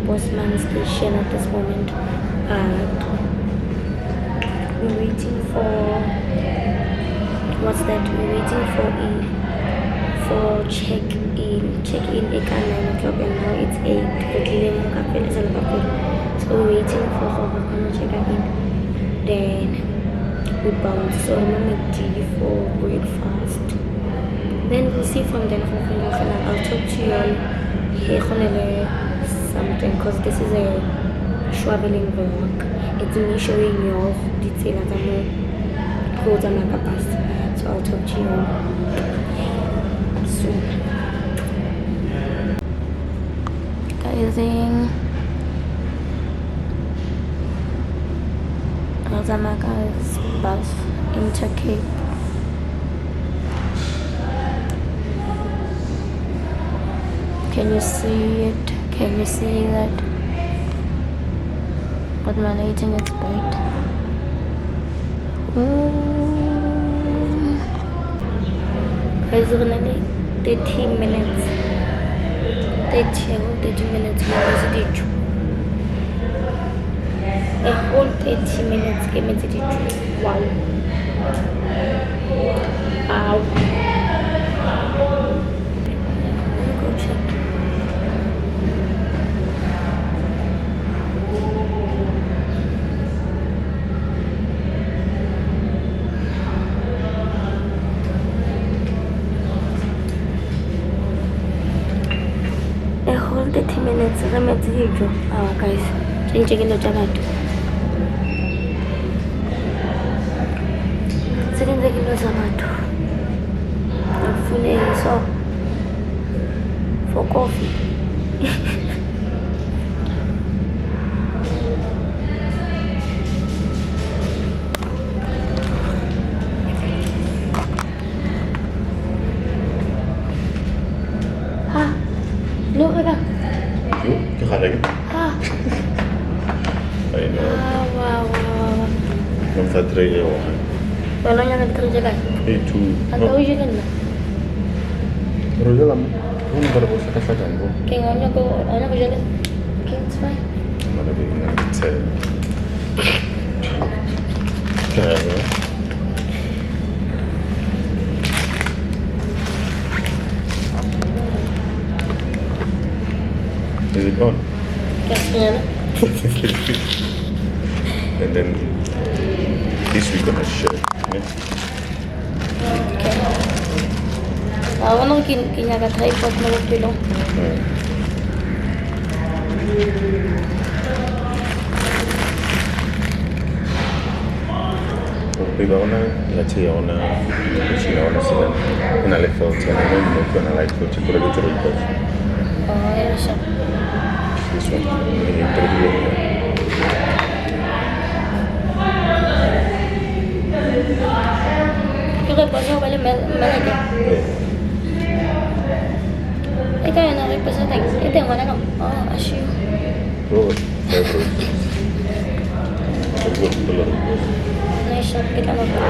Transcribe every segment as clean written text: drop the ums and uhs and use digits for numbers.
Bosman station at this moment. We're waiting for what's that? We're waiting for check-in at 9 o'clock, and now it's 8. So we're waiting for check-in. Then we bounce. So I'm Modie for breakfast. Then we'll see from then. I'll talk to you all here something, because this is a traveling vlog. It's me showing you all details as I'm past. So I'll talk to you soon. Guysing Alzamaka's bus into Cape. Can you see it? Can you see that? But my lighting is bright. Guys, only 30 minutes. 30 minutes. A whole 30 minutes came into the trip. Wow. Ow. Go check. A whole 30 minutes. Guys, changing the jacket. So for coffee. Look at that. Wow. Kalau yang kerjakan. Itu. Atau ujian lah. Roja lama. Kamu baru bisa kasihkan bu. Kayaknya aku jalan. Okay, it's fine. Mana begini saya. Kaya. Is it on? Kayaknya. And then this we're gonna share. Yeah? Okay. Ako nung tripod na magpilong. Iba una la chia una cucina una sila una le foto na non con la light foto pure che trovo il Oh, yeah, siya. This one ini interview. Kita pasok balik malaki. Ito yung nakipasa tayo. Ito yung wala kang. Oh, asyo. Bro, bro. Nice shot. Kita mo ba?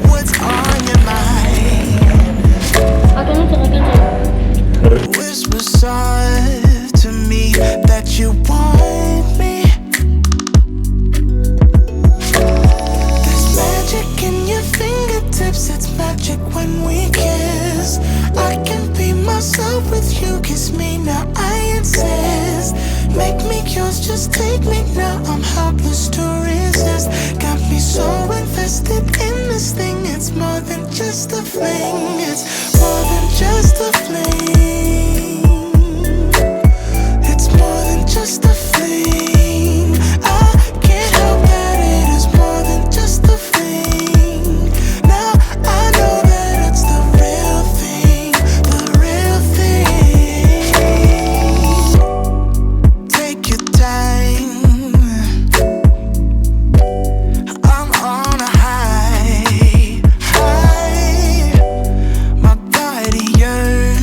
What's on your mind? Ako na ito nagkita. Whisper soft to me that you want me. There's magic in your fingertips. It's magic when we kiss. I can be myself with you. Kiss me now, I insist. Make me yours, just take me now. I'm helpless to resist. Got me so invested in this thing. It's more than just a fling. It's more than just a fling. It's more than just a fling. I can't help that it is more than just a fling. Now I know that it's the real thing. The real thing. Take your time. I'm on a high. My body yearns.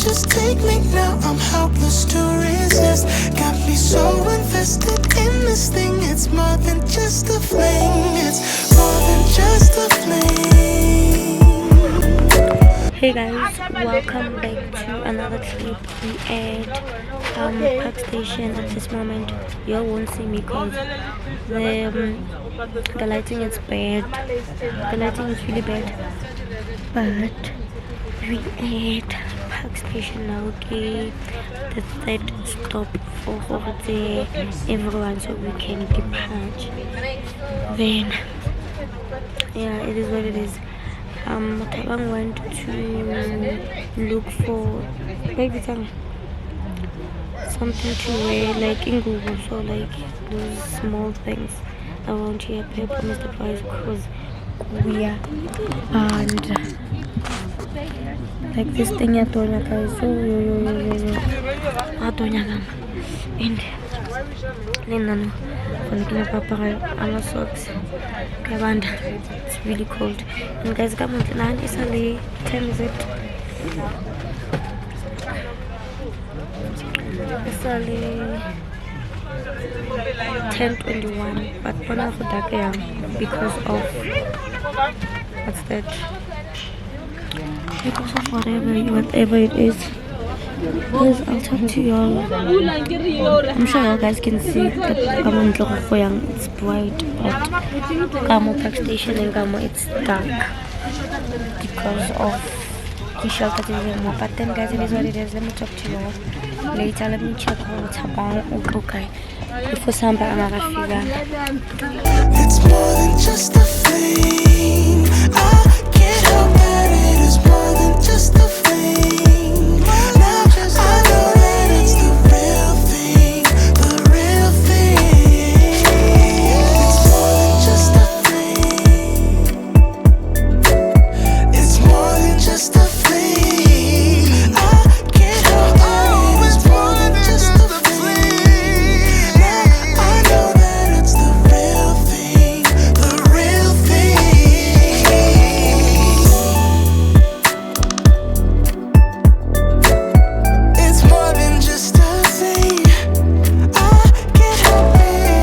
just take me now. I'm helpless to resist. Got me so invested in this thing. It's more than just a fling. It's more than just a fling. Hey guys, welcome back to another clip. We at Park Station. At this moment y'all won't see me because the lighting is bad. The lighting is really bad, but we at Park Station now. Okay, the third stop for everyone so we can depart. Then yeah, it is what it is. Mothoa went to look for something to wear, like in Google, so like those small things around here. Pay promise the price because we are and like this thing ya tonya guys, so atonya kama and lenano for papa ama socks kabanda. It's really cold and guys, come on, it's only time is it? It's only 10:21, but for now for dark because of what's that? Because of whatever it is. Guys, I'll talk to y'all. I'm sure you guys can see that it's bright, but Kamo Park Station and Kamo it's dark because of the shelter. But then guys, it is what it is. Let me talk to y'all later. Let me check what's happening. Okay, before somebody It's more than just a fling. I can't help that it is more than just a fling. Now I know that it's the real thing, the real thing. It's more than just a fling. It's more than just a fling. I can't help that it is more than just a fling. Now I know that it's the real thing, the real thing. It's more than just a thing. I can't help it.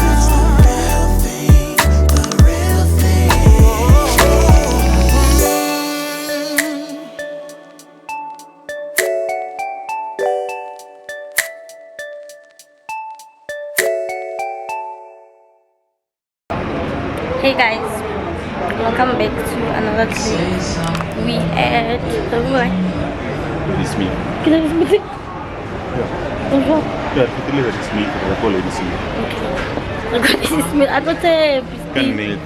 It's the real thing, the real thing. Hey guys, welcome back to another clip. We at the what? It's me. Can I just Yeah, it's me. I call it it's me. Okay, this is me. I thought Can nail it.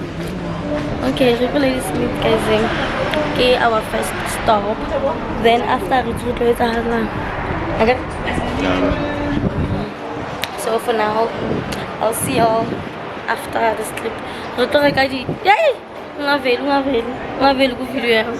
okay, Lady Smith guys. Okay, our first stop. Then after it's okay. So for now, I'll see y'all after this clip. Yay! Ngavelu ku video yao.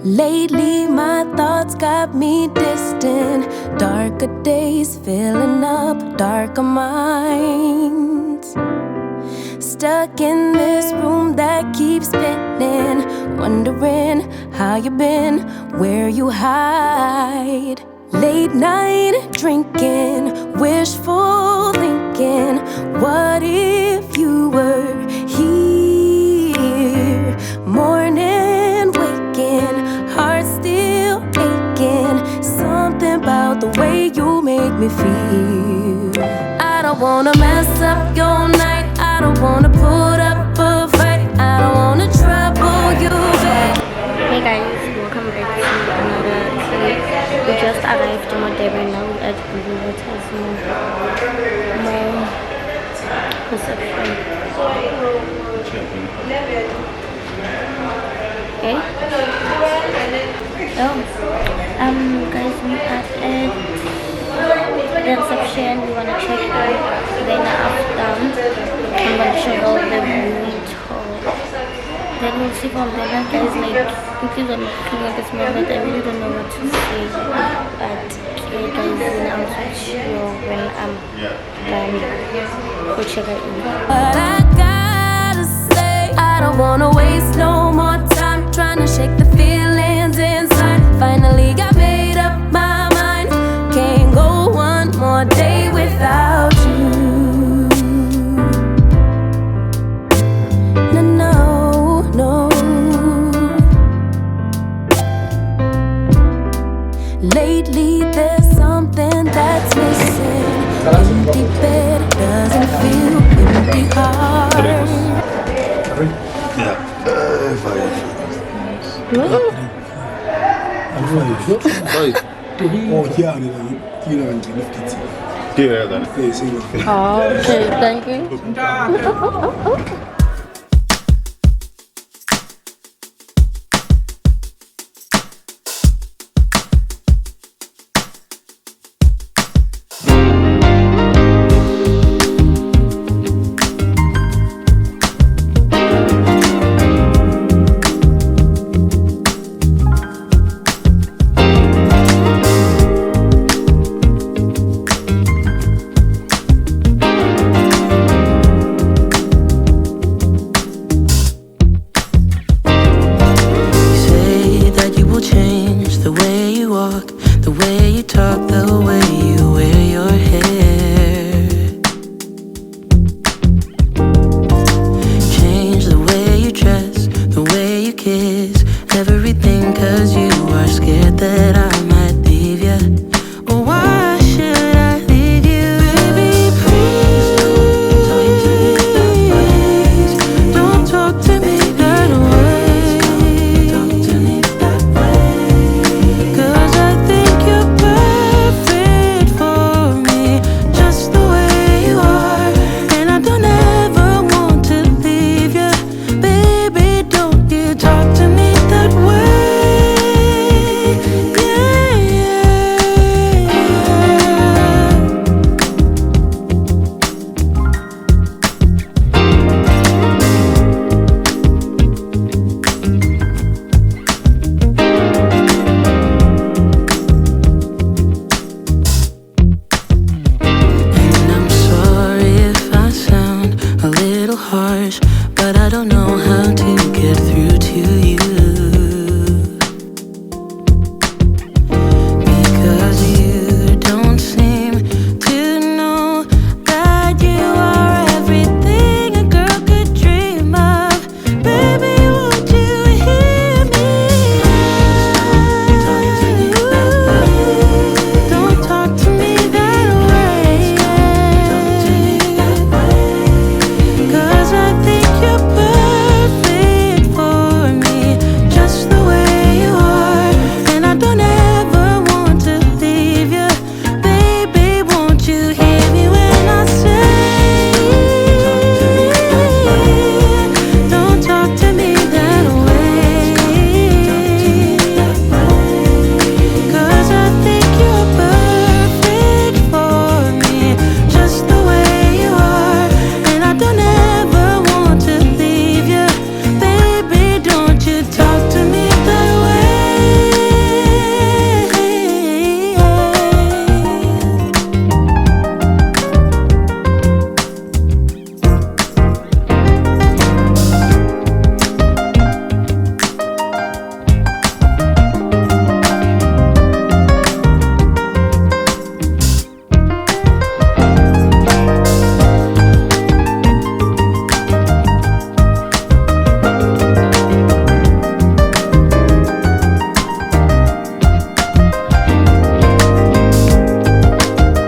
Lately my thoughts got me distant. Darker days filling up darker minds. Stuck in this room that keeps spinning, wondering how you been, where you hide. Late night drinking, wishful thinking, what if you were here? Morning waking, heart still aching, something about the way you make me feel. I don't wanna mess up your night, I don't wanna put up a fight, I don't wanna trouble you back. Hey guys, welcome back to another clip. We just arrived in Modie now at Blue Waters. My reception. Okay. Oh, guys, we are at the reception. sugar level Mothoa. Then we'll see from there. And guys, like, because I'm looking at this moment, I really don't know what to say. But okay, guys, then I'll switch you when I'm done with sugar in. But I gotta say, I don't wanna waste no more time trying to shake the feelings inside. Finally got made up my mind. Can't go one more day without you. No, no, no. Lately there's something that's missing. Empty bed doesn't feel empty heart. Okay, thank you. Everything 'cause you are scared that